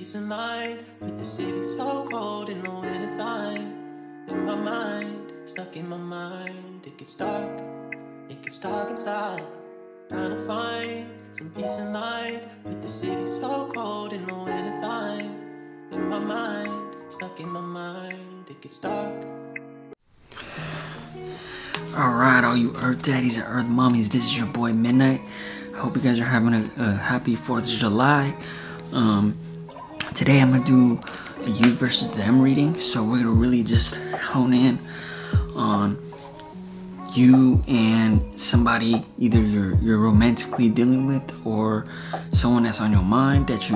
peace of mind with the city so cold in the wintertime. In my mind, stuck in my mind, it gets dark inside. Trying to find some peace of mind with the city so cold in the wintertime. In my mind, stuck in my mind, it gets dark. Alright, all you Earth Daddies and Earth Mommies, this is your boy Midnight. I hope you guys are having a happy 4th of July. Today I'm going to do a you versus them reading. So we're going to really just hone in on you and somebody either you're romantically dealing with or someone that's on your mind that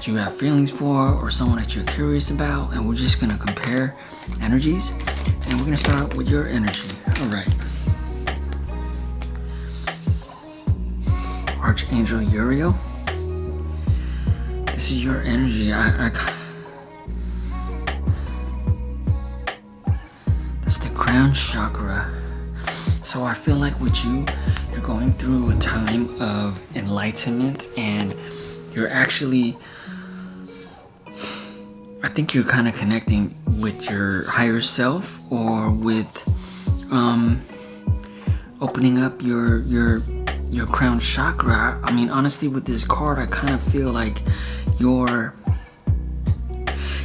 you have feelings for, or someone that you're curious about, and we're just going to compare energies. And we're going to start with your energy. Alright. Archangel Uriel. This is your energy. That's the crown chakra. So I feel like with you, you're going through a time of enlightenment, and you're actually, I think you're kind of connecting with your higher self, or with opening up your crown chakra. I mean, honestly, with this card, I kind of feel like you're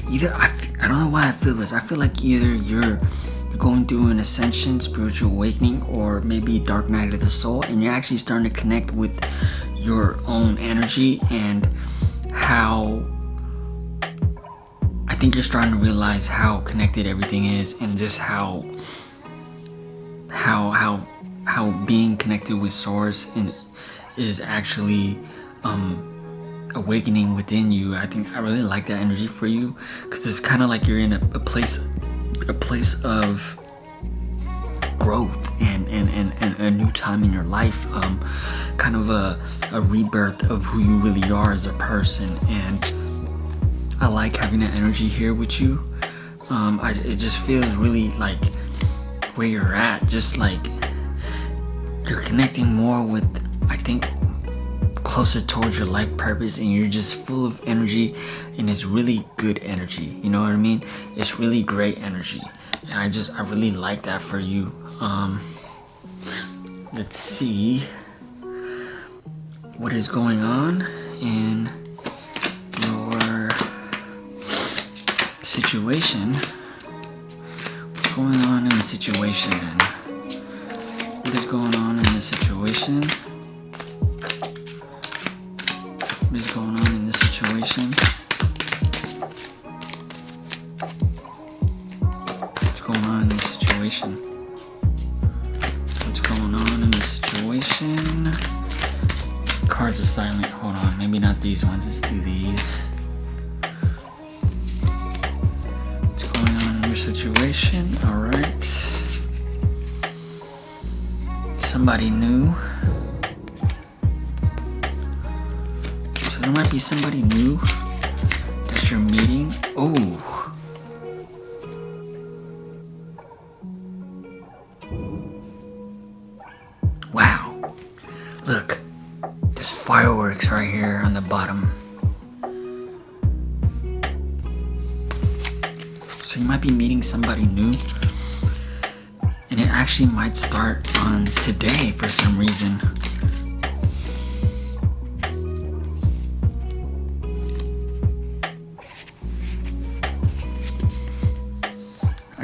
either, I don't know why I feel this. I feel like either you're going through an ascension, spiritual awakening, or maybe dark night of the soul, and you're actually starting to connect with your own energy, and how I think you're starting to realize how connected everything is, and just how being connected with source is actually awakening within you. I think I really like that energy for you, because it's kind of like you're in a place of growth and a new time in your life, kind of a rebirth of who you really are as a person. And I like having that energy here with you. It just feels really like where you're at, just like you're connecting more with, I think, closer towards your life purpose, and you're just full of energy, and it's really good energy, you know what I mean? It's really great energy, and I really like that for you. Let's see what is going on in your situation. What's going on in the situation then? What is going on in the situation? What is going on in this situation? What's going on in this situation? What's going on in this situation? Cards are silent. Hold on. Maybe not these ones. Let's do these. What's going on in your situation? Alright. Somebody new. There might be somebody new that you're meeting. Oh. Wow. Look. There's fireworks right here on the bottom. So you might be meeting somebody new. And it actually might start on today for some reason.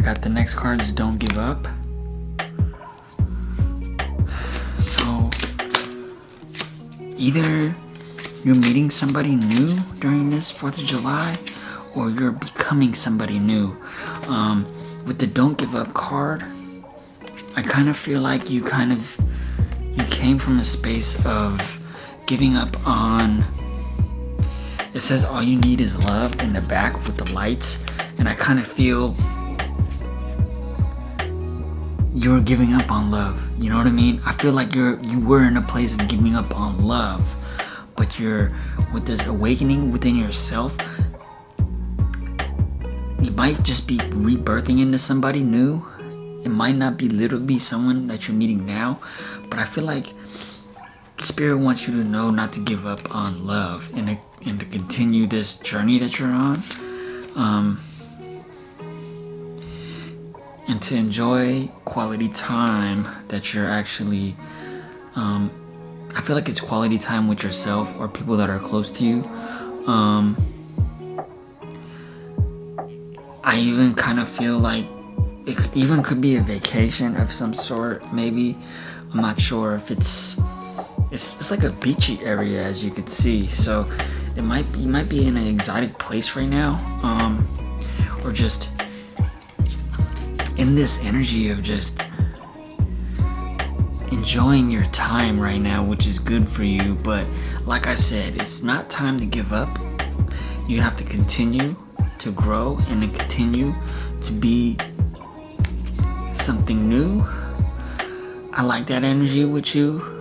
Got the next cards, don't give up. So either you're meeting somebody new during this 4th of July, or you're becoming somebody new. With the don't give up card, I kind of feel like you came from a space of giving up on, it says all you need is love in the back with the lights, and I kind of feel you were giving up on love, you know what I mean? I feel like you were in a place of giving up on love, but you're with this awakening within yourself. You might just be rebirthing into somebody new. It might not be literally someone that you're meeting now, but I feel like Spirit wants you to know not to give up on love, and and to continue this journey that you're on, and to enjoy quality time that you're actually, I feel like it's quality time with yourself or people that are close to you. I even kind of feel like it even could be a vacation of some sort, maybe. I'm not sure if it's like a beachy area, as you could see. So you might be in an exotic place right now, or just in this energy of just enjoying your time right now, which is good for you. But like I said, it's not time to give up. You have to continue to grow and to continue to be something new. I like that energy with you.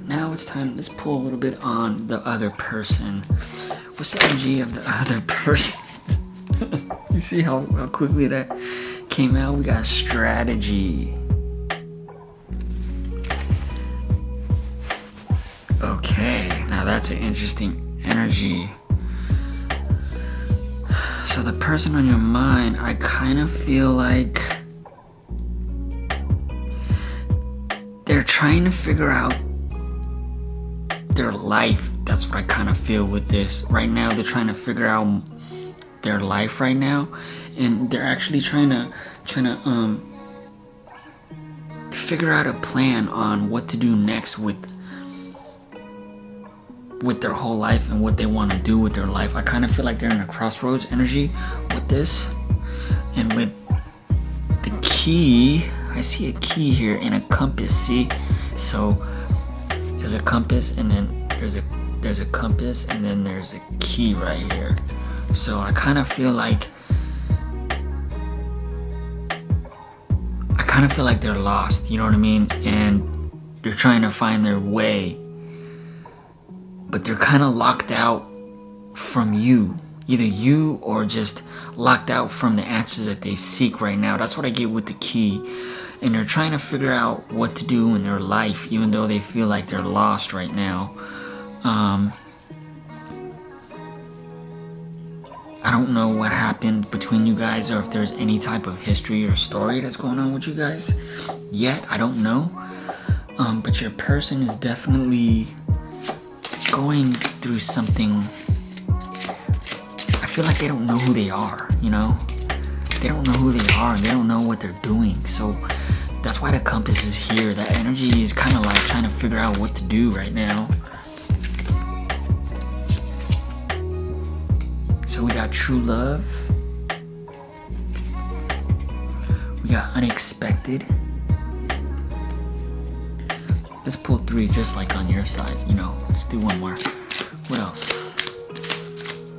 Now it's time, let's pull a little bit on the other person. What's the energy of the other person? You see how quickly that came out? We got strategy. Okay, now that's an interesting energy. So the person on your mind, I kind of feel like they're trying to figure out their life. That's what I kind of feel with this. Right now, they're trying to figure out their life right now, and they're actually trying to figure out a plan on what to do next with their whole life and what they want to do with their life. I kind of feel like they're in a crossroads energy with this. And with the key, I see a key here and a compass, see? So there's a compass, and then there's a compass, and then there's a key right here. So I kind of feel like they're lost, you know what I mean? And they're trying to find their way, but they're kind of locked out from you, either you or just locked out from the answers that they seek right now. That's what I get with the key. And they're trying to figure out what to do in their life, even though they feel like they're lost right now. I don't know what happened between you guys, or if there's any type of history or story that's going on with you guys yet. I don't know. But your person is definitely going through something. I feel like they don't know who they are, you know? They don't know who they are, and they don't know what they're doing. So that's why the compass is here. That energy is kind of like trying to figure out what to do right now. So we got true love. We got unexpected. Let's pull 3 just like on your side, you know. Let's do one more. What else?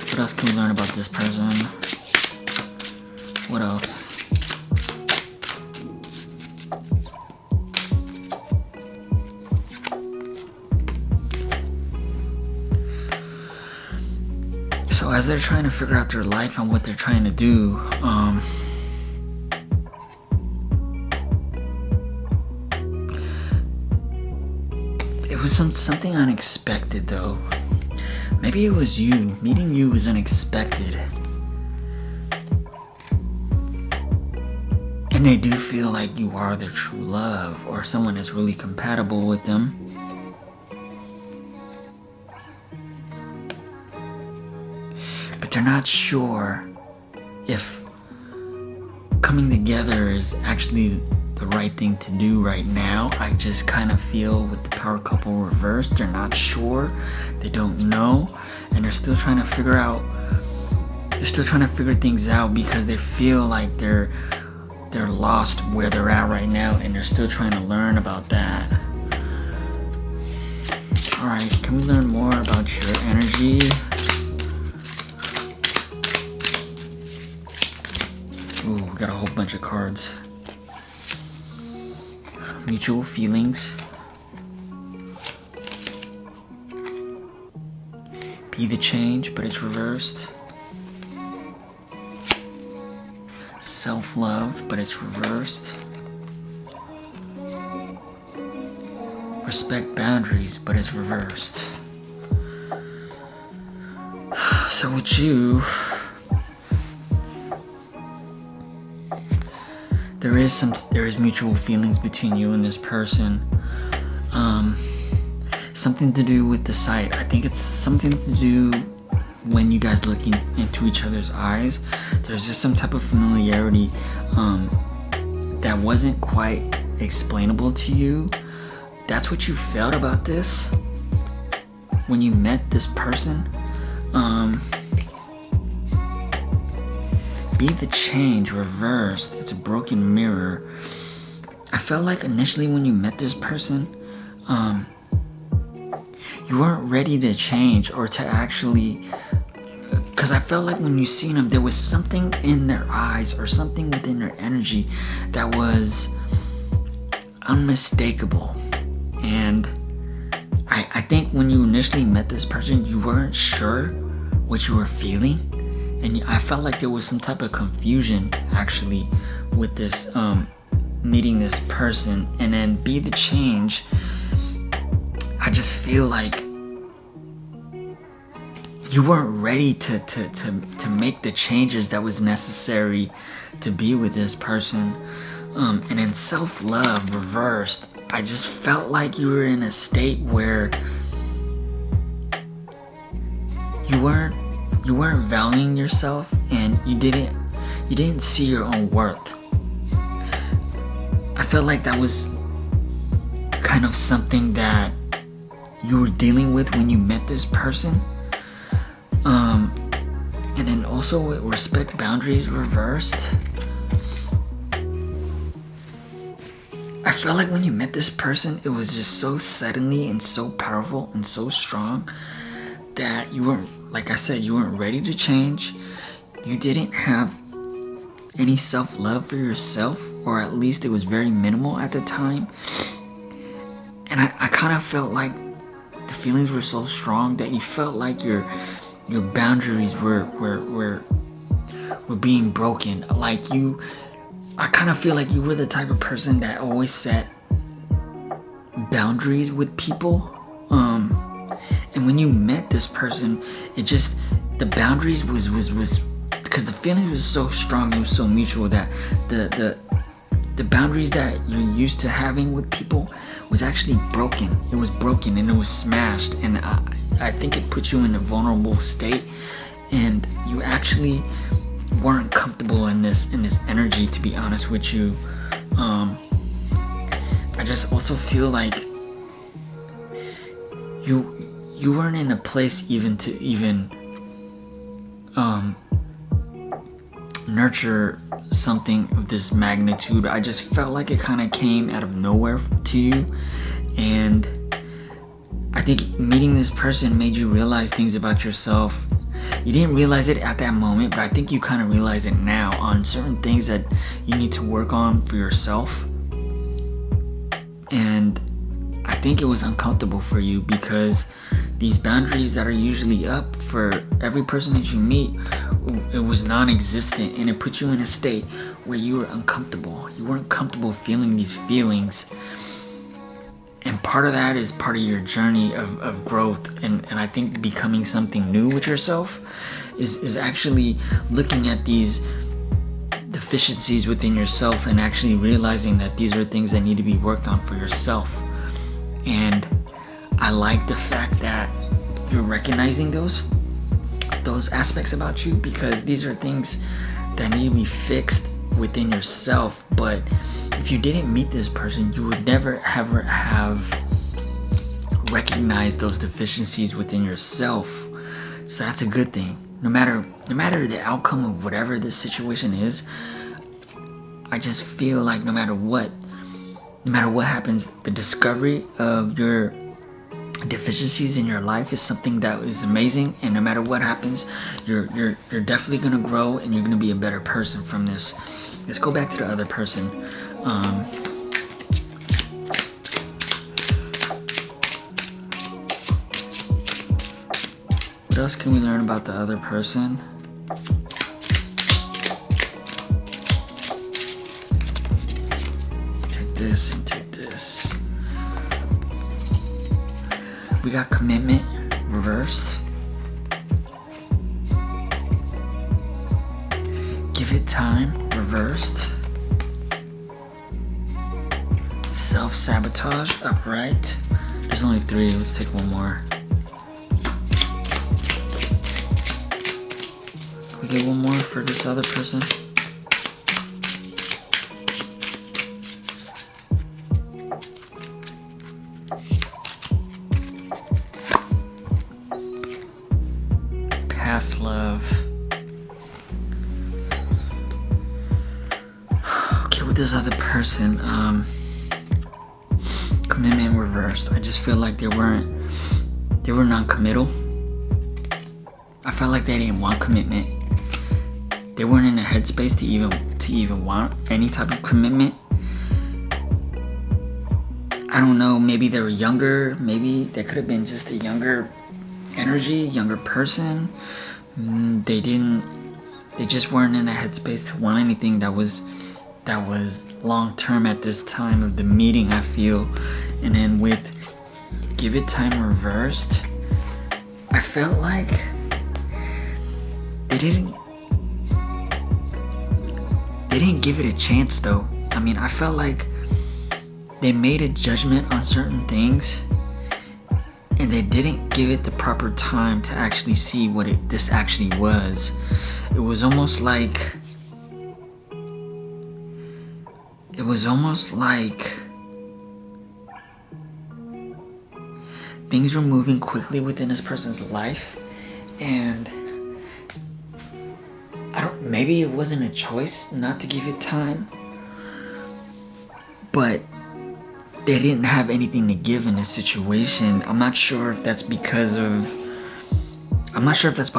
What else can we learn about this person? What else? So as they're trying to figure out their life and what they're trying to do, it was something unexpected though. Maybe it was you. Meeting you was unexpected. And they do feel like you are their true love, or someone that's really compatible with them. But they're not sure if coming together is actually the right thing to do right now. I just kind of feel with the power couple reversed, they're not sure, they don't know, and they're still trying to figure things out because they feel like they're lost where they're at right now, and they're still trying to learn about that. Alright, can we learn more about your energy? Ooh, we got a whole bunch of cards. Mutual feelings. Be the change, but it's reversed. Self-love, but it's reversed. Respect boundaries, but it's reversed. So with you, there is mutual feelings between you and this person. Something to do with the sight. I think it's something to do when you guys looking into each other's eyes. There's just some type of familiarity that wasn't quite explainable to you. That's what you felt about this when you met this person. Be the change reversed. It's a broken mirror. I felt like initially when you met this person, you weren't ready to change or to actually, because I felt like when you seen them, there was something in their eyes or something within their energy that was unmistakable. And I think when you initially met this person, you weren't sure what you were feeling. And I felt like there was some type of confusion actually with this, meeting this person. And then be the change, I just feel like you weren't ready to make the changes that was necessary to be with this person. And then self-love reversed. I just felt like you were in a state where you weren't valuing yourself, and you didn't see your own worth. I felt like that was kind of something that you were dealing with when you met this person. And then also with respect boundaries reversed. I felt like when you met this person, it was just so suddenly and so powerful and so strong that you weren't, like I said, you weren't ready to change. You didn't have any self-love for yourself, or at least it was very minimal at the time. And I kind of felt like the feelings were so strong that you felt like your boundaries were being broken. Like I kind of feel like you were the type of person that always set boundaries with people. And when you met this person, it just, the boundaries was because the feelings was so strong, it was so mutual that the boundaries that you're used to having with people was actually broken. It was broken and it was smashed, and I think it put you in a vulnerable state, and you actually weren't comfortable in this energy, to be honest with you. I just also feel like you weren't in a place even to nurture something of this magnitude. I just felt like it kind of came out of nowhere to you, and I think meeting this person made you realize things about yourself. You didn't realize it at that moment, but I think you kind of realize it now on certain things that you need to work on for yourself. And I think it was uncomfortable for you because these boundaries that are usually up for every person that you meet, it was non-existent, and it put you in a state where you were uncomfortable. You weren't comfortable feeling these feelings. And part of that is part of your journey of growth, and I think becoming something new with yourself is actually looking at these deficiencies within yourself and actually realizing that these are things that need to be worked on for yourself. And I like the fact that you're recognizing those aspects about you, because these are things that need to be fixed within yourself. But if you didn't meet this person, you would never ever have recognized those deficiencies within yourself. So that's a good thing. No matter the outcome of whatever this situation is, I just feel like no matter what happens, the discovery of your deficiencies in your life is something that is amazing, and no matter what happens, you're definitely gonna grow, and you're gonna be a better person from this. Let's go back to the other person. What else can we learn about the other person? Take this and take this. We got commitment reversed. Give it time, reversed. Self-sabotage, upright. There's only 3, let's take one more. Can we get one more for this other person? Past love. Okay, with this other person, commitment reversed. I just feel like they were non-committal. I felt like they didn't want commitment. They weren't in a headspace to even want any type of commitment. I don't know, maybe they were younger, maybe they could have been just a younger energy, younger person. They just weren't in a headspace to want anything that was long term at this time of the meeting, I feel. And then with give it time reversed, I felt like they didn't give it a chance though. I mean, I felt like they made a judgment on certain things and they didn't give it the proper time to actually see what this actually was. It was almost like things were moving quickly within this person's life, and maybe it wasn't a choice not to give it time, but they didn't have anything to give in this situation. I'm not sure if that's by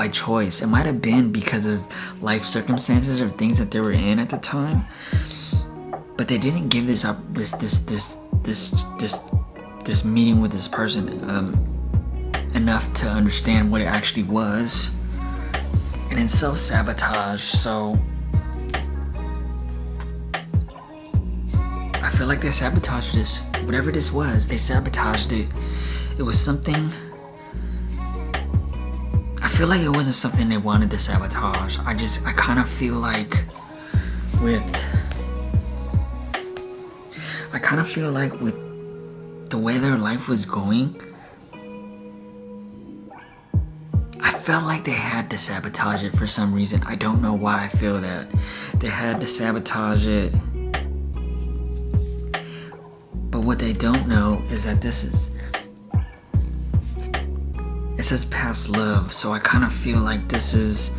choice. It might have been because of life circumstances or things that they were in at the time. But they didn't give this meeting with this person enough to understand what it actually was. And then self-sabotage, so I feel like they sabotaged this. Whatever this was, they sabotaged it. It was something, I feel like it wasn't something they wanted to sabotage. I kind of feel like with the way their life was going, I felt like they had to sabotage it for some reason. I don't know why I feel that. They had to sabotage it. But what they don't know is that it says past love. So I kind of feel like this is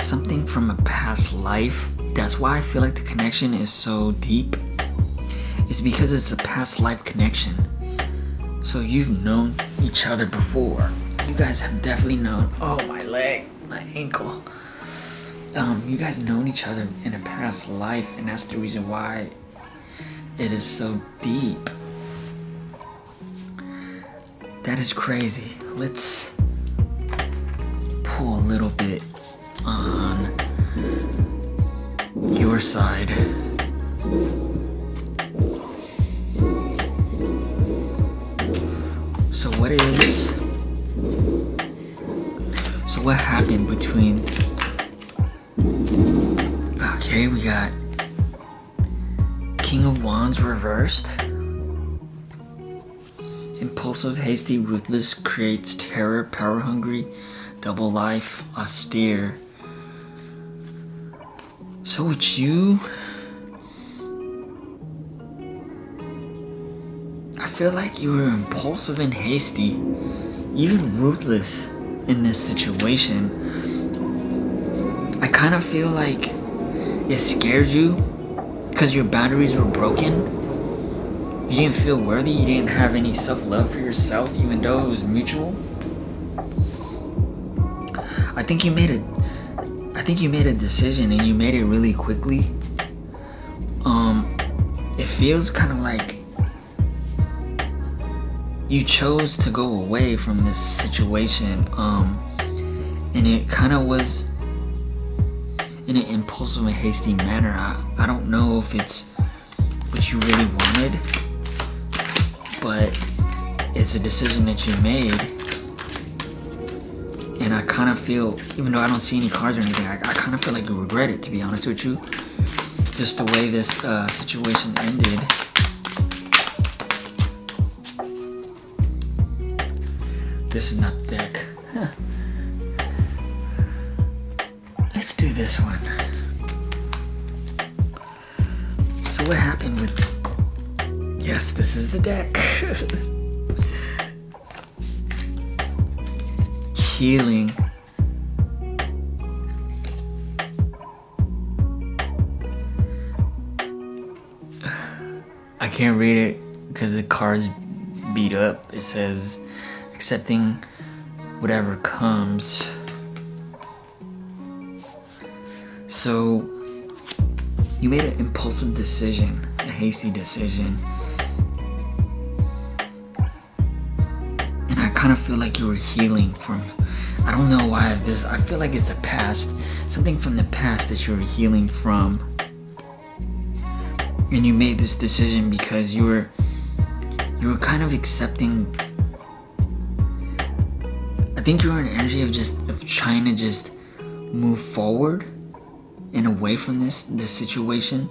something from a past life. That's why I feel like the connection is so deep. It's because it's a past life connection. So you've known each other before. You guys have definitely known, oh, my leg, my ankle. You guys known each other in a past life, and that's the reason why it is so deep. That is crazy. Let's pull a little bit on your side. So what happened between, okay, we got King of Wands reversed. Impulsive, hasty, ruthless, creates terror, power hungry, double life, austere. So with you, I feel like you were impulsive and hasty, even ruthless in this situation. I kind of feel like it scared you because your boundaries were broken. You didn't feel worthy, you didn't have any self-love for yourself, even though it was mutual. I think you made a decision, and you made it really quickly. It feels kind of like you chose to go away from this situation, and it kind of was in an impulsive and hasty manner. I don't know if it's what you really wanted, but it's a decision that you made, And I kind of feel, even though I don't see any cards or anything, I kind of feel like you regret it, to be honest with you. Just the way this situation ended. This is not the deck. Huh. Let's do this one. So what happened with... Yes, this is the deck. Healing. I can't read it because the card's beat up. It says accepting whatever comes. So you made an impulsive decision, a hasty decision. And I kind of feel like you were healing from, I don't know why I feel like it's a past, something from the past that you're healing from. And you made this decision because you were kind of accepting. I think you were in energy of trying to just move forward and away from this situation,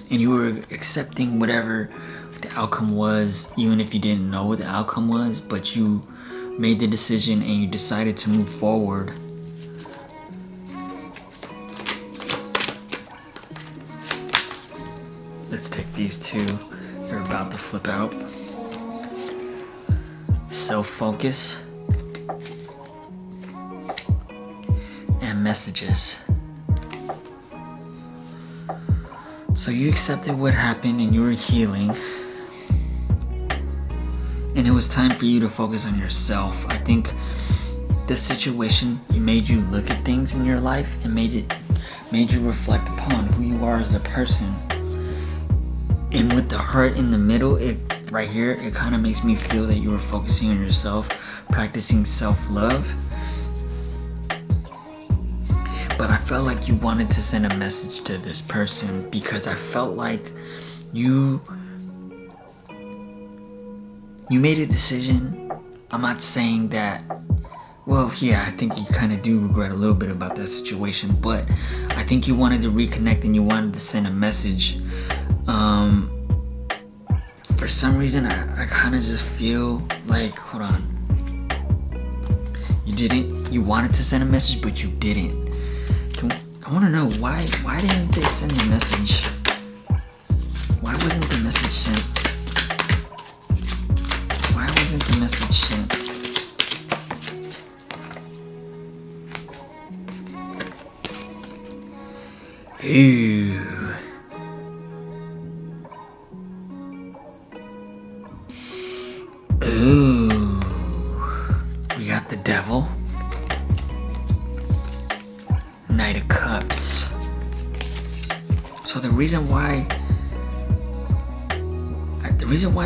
and you were accepting whatever the outcome was, even if you didn't know what the outcome was, but you made the decision and you decided to move forward. Let's take these two. They're about to flip out. Self-focus and messages. So you accepted what happened and you were healing. And it was time for you to focus on yourself. I think this situation made you look at things in your life and made you reflect upon who you are as a person. And with the heart in the middle, right here, it kind of makes me feel that you were focusing on yourself, practicing self-love. But I felt like you wanted to send a message to this person because I felt like you made a decision. I'm not saying that, well, yeah, I think you kind of do regret a little bit about that situation, but I think you wanted to reconnect and you wanted to send a message. For some reason, I kind of just feel like, hold on, you wanted to send a message, but you didn't. I want to know why didn't they send the message? Why wasn't the message sent? Why wasn't the message sent? Ooh. Ooh. We got the devil. Knight of Cups. So the reason why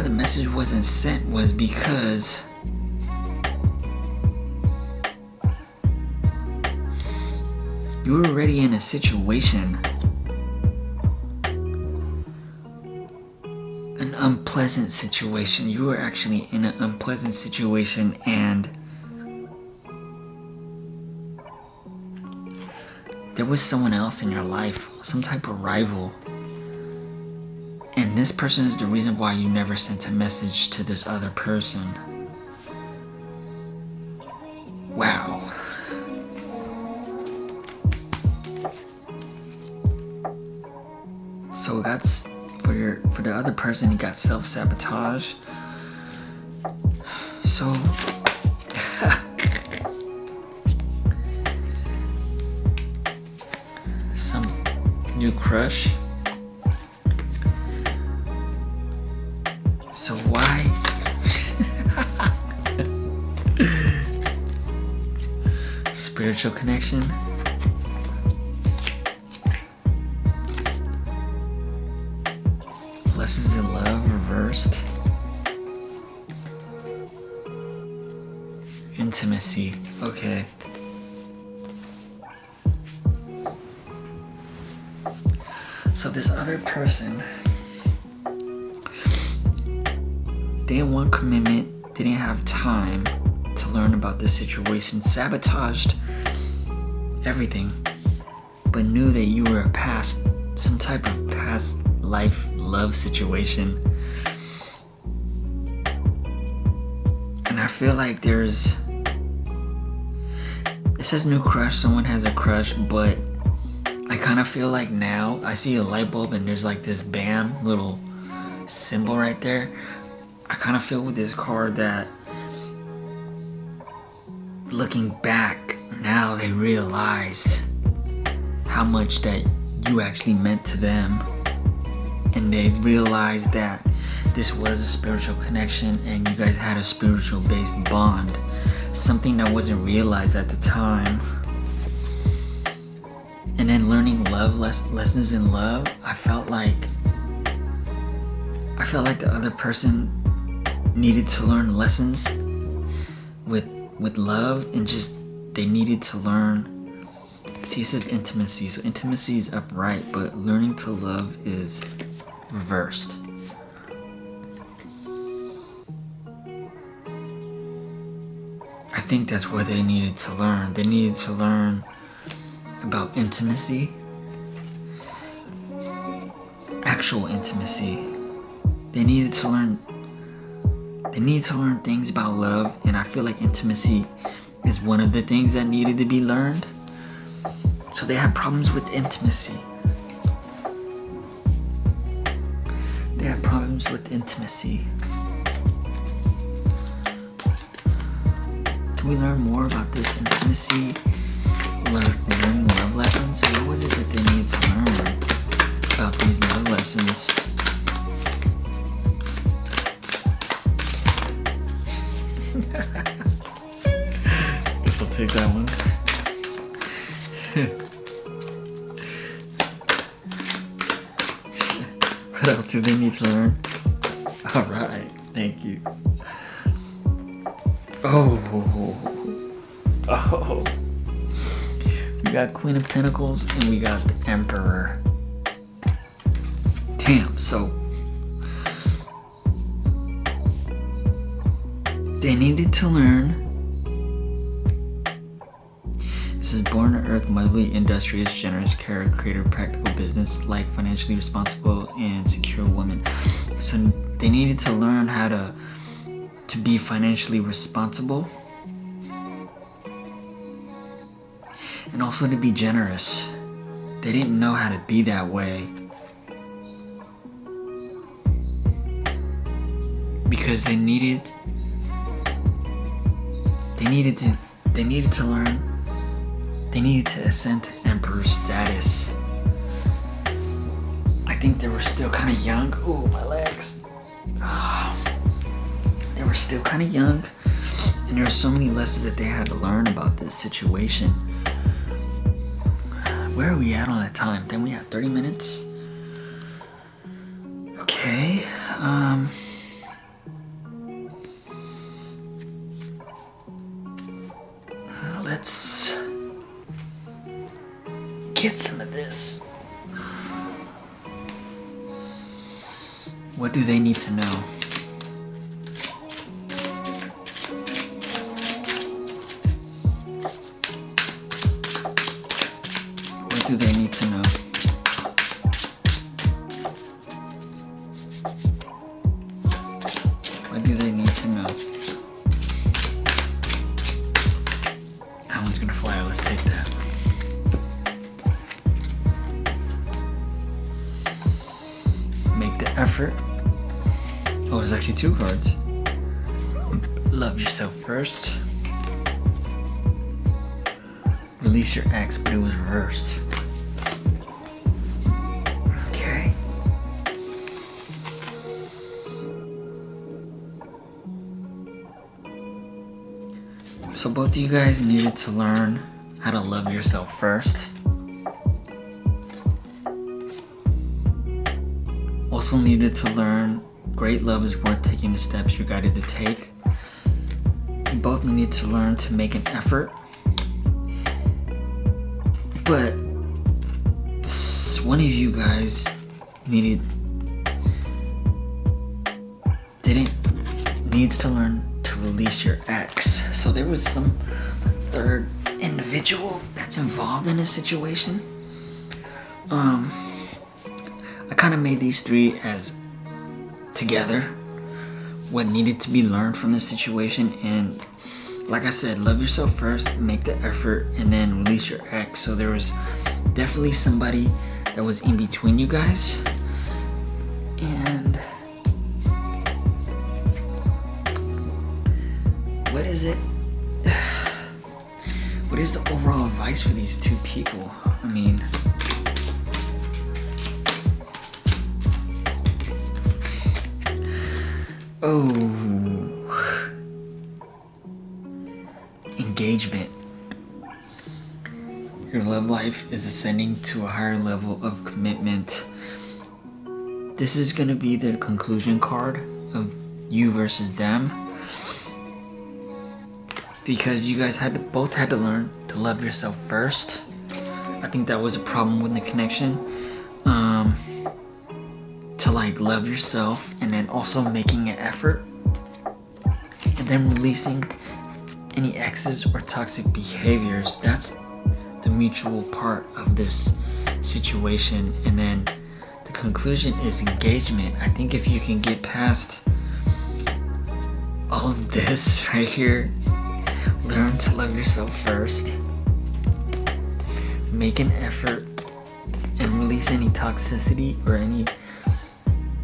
the message wasn't sent was because you were already in a situation, an unpleasant situation. You were actually in an unpleasant situation, and there was someone else in your life, some type of rival. And this person is the reason why you never sent a message to this other person. Wow. So we got, for the other person, you got self-sabotage. So some new crush. So why? Spiritual connection. Lessons in love reversed. Intimacy. Okay. So this other person, they didn't want commitment, they didn't have time to learn about this situation, sabotaged everything, but knew that you were some type of past life love situation. And I feel like it says new crush, someone has a crush, but I kind of feel like now I see a light bulb and there's like this BAM little symbol right there. I kind of feel with this card that looking back now they realize how much that you actually meant to them, and they realized that this was a spiritual connection and you guys had a spiritual based bond, something that wasn't realized at the time. And then learning love lessons in love, I felt like the other person needed to learn lessons with love, and just they needed to learn. See, it says intimacy, so intimacy is upright, but learning to love is reversed. I think that's what they needed to learn. They needed to learn about intimacy, actual intimacy. They needed to learn things about love, and I feel like intimacy is one of the things that needed to be learned. So they had problems with intimacy. They had problems with intimacy. Can we learn more about this intimacy? Learn love lessons? What was it that they needed to learn about these love lessons? Guess I'll take that one. What else do they need to learn? Alright, thank you. Oh. We got Queen of Pentacles and we got the Emperor. Damn, so they needed to learn. This is born on earth, motherly, industrious, generous, creator, practical, business, like financially responsible and secure woman. So they needed to learn how to be financially responsible and also to be generous. They didn't know how to be that way because they needed to learn. They needed to ascend to emperor status. I think they were still kind of young. Oh, my legs. They were still kind of young, and there were so many lessons that they had to learn about this situation. Where are we at on that time? Then we have 30 minutes. Okay. Let's get some of this. What do they need to know? What do they need to know? What do they need to know? That one's gonna fly out. Let's take that. Make the effort. Oh, there's actually two cards. Love yourself first. Release your ex, but it was reversed. Okay. So both of you guys needed to learn how to love yourself first. Also needed to learn great love is worth taking the steps you're guided to take. You both needed to learn to make an effort. But one of you guys needs to learn to release your ex. So there was some third individual that's involved in this situation. I kind of made these three as together, what needed to be learned from this situation. And like I said, love yourself first, make the effort, and then release your ex. So there was definitely somebody that was in between you guys. And what is it? What is the overall advice for these two people? I mean, engagement. Your love life is ascending to a higher level of commitment. This is gonna be the conclusion card of you versus them, because you guys both had to learn to love yourself first. I think that was a problem with the connection. To like love yourself, and then also making an effort, and then releasing any exes or toxic behaviors. That's the mutual part of this situation. And then the conclusion is engagement. I think if you can get past all of this right here, learn to love yourself first, make an effort, and release any toxicity or any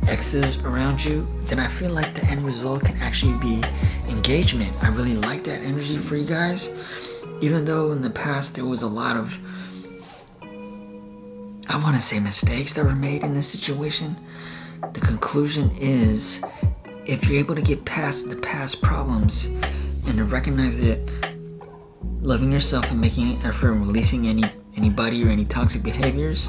exes around you, then I feel like the end result can actually be engagement. I really like that energy for you guys. Even though in the past there was a lot of, I want to say, mistakes that were made in this situation, the conclusion is, if you're able to get past the past problems and to recognize that loving yourself and making an effort and releasing anybody or any toxic behaviors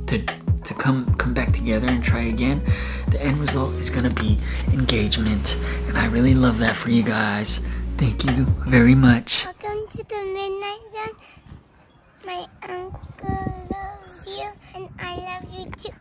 to come back together and try again, the end result is gonna be engagement. And I really love that for you guys. Thank you very much. Welcome to the Midnight Zone. My uncle loves you, and I love you too.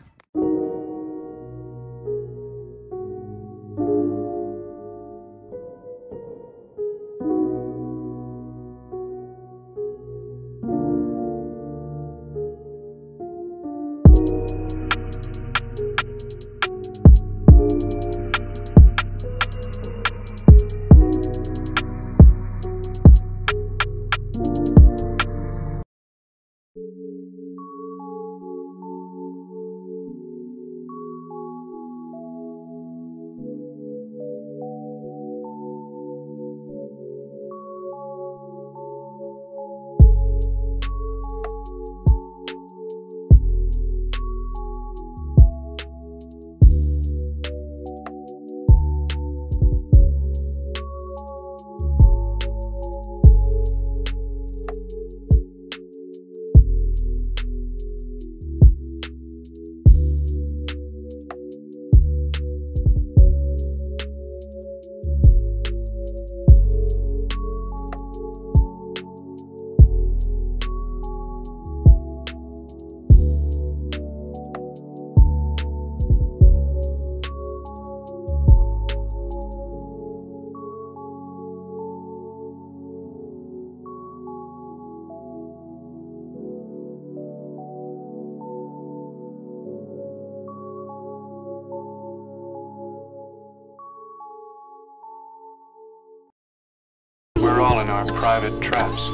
We're all in our private traps,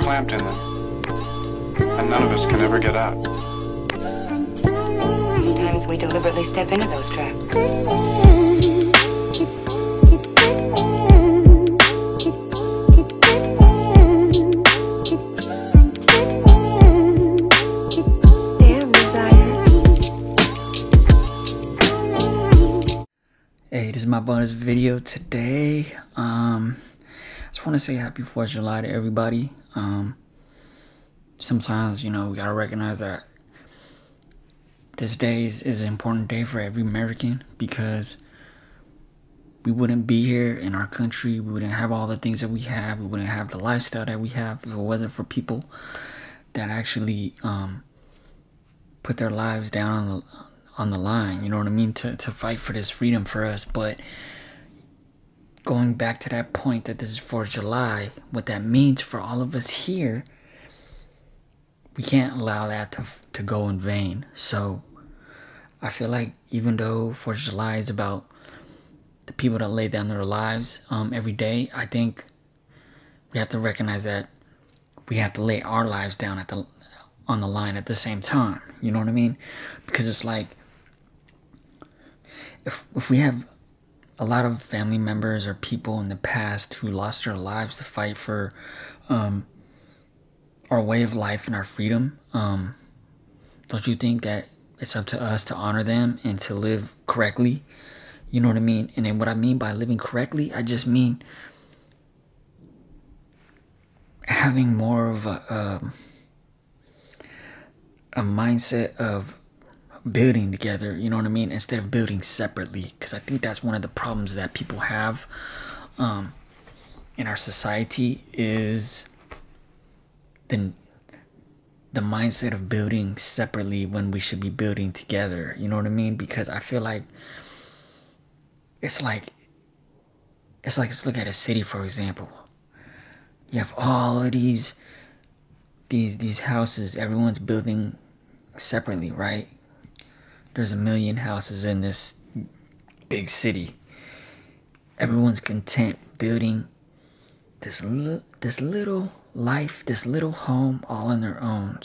clamped in them, and none of us can ever get out. Sometimes we deliberately step into those traps. Hey, this is my bonus video today. I just want to say happy 4th of July to everybody. Sometimes, we gotta recognize that this day is an important day for every American, because we wouldn't be here in our country, we wouldn't have all the things that we have, we wouldn't have the lifestyle that we have if it wasn't for people that actually put their lives down on the line, you know what I mean, to fight for this freedom for us. But going back to that point that this is 4th of July, what that means for all of us here, we can't allow that to go in vain. So I feel like even though 4th of July is about the people that lay down their lives every day, I think we have to recognize that we have to lay our lives down on the line at the same time. You know what I mean? Because it's like, if we have a lot of family members or people in the past who lost their lives to fight for our way of life and our freedom, don't you think that it's up to us to honor them and to live correctly? You know what I mean? And then what I mean by living correctly, I just mean having more of a mindset of building together, you know what I mean, instead of building separately. Because I think that's one of the problems that people have in our society, is the mindset of building separately when we should be building together. You know what I mean? Because I feel like it's like let's look at a city, for example. You have all of these houses, everyone's building separately, right? There's 1 million houses in this big city. Everyone's content building this little life, this little home, all on their own.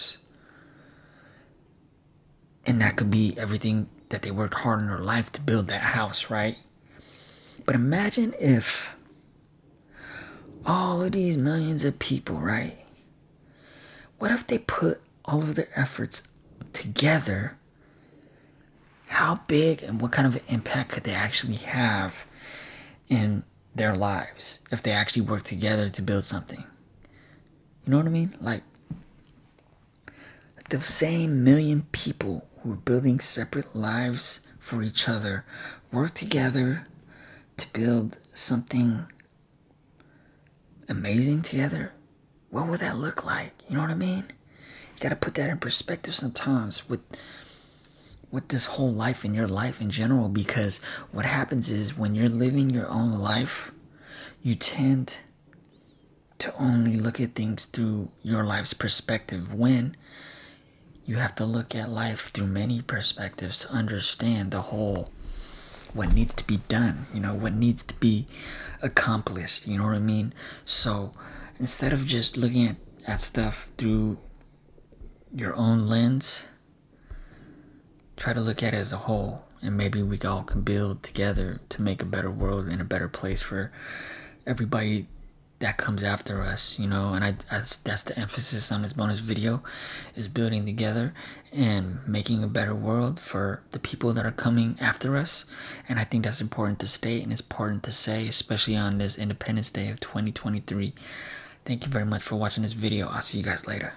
And that could be everything that they worked hard in their life to build that house, right? But imagine if all of these millions of people, right? What if they put all of their efforts together? How big and what kind of an impact could they actually have in their lives if they actually work together to build something? You know what I mean? Like, the same 1 million people who are building separate lives for each other work together to build something amazing together. What would that look like? You know what I mean? You gotta put that in perspective sometimes with this whole life and your life in general, because what happens is when you're living your own life, you tend to only look at things through your life's perspective, when you have to look at life through many perspectives to understand the whole, what needs to be done, you know, what needs to be accomplished, you know what I mean? So instead of just looking at stuff through your own lens, try to look at it as a whole, and maybe we all can build together to make a better world and a better place for everybody that comes after us, you know. And that's the emphasis on this bonus video, is building together and making a better world for the people that are coming after us. And I think that's important to state, and it's important to say, especially on this Independence Day of 2023. Thank you very much for watching this video. I'll see you guys later.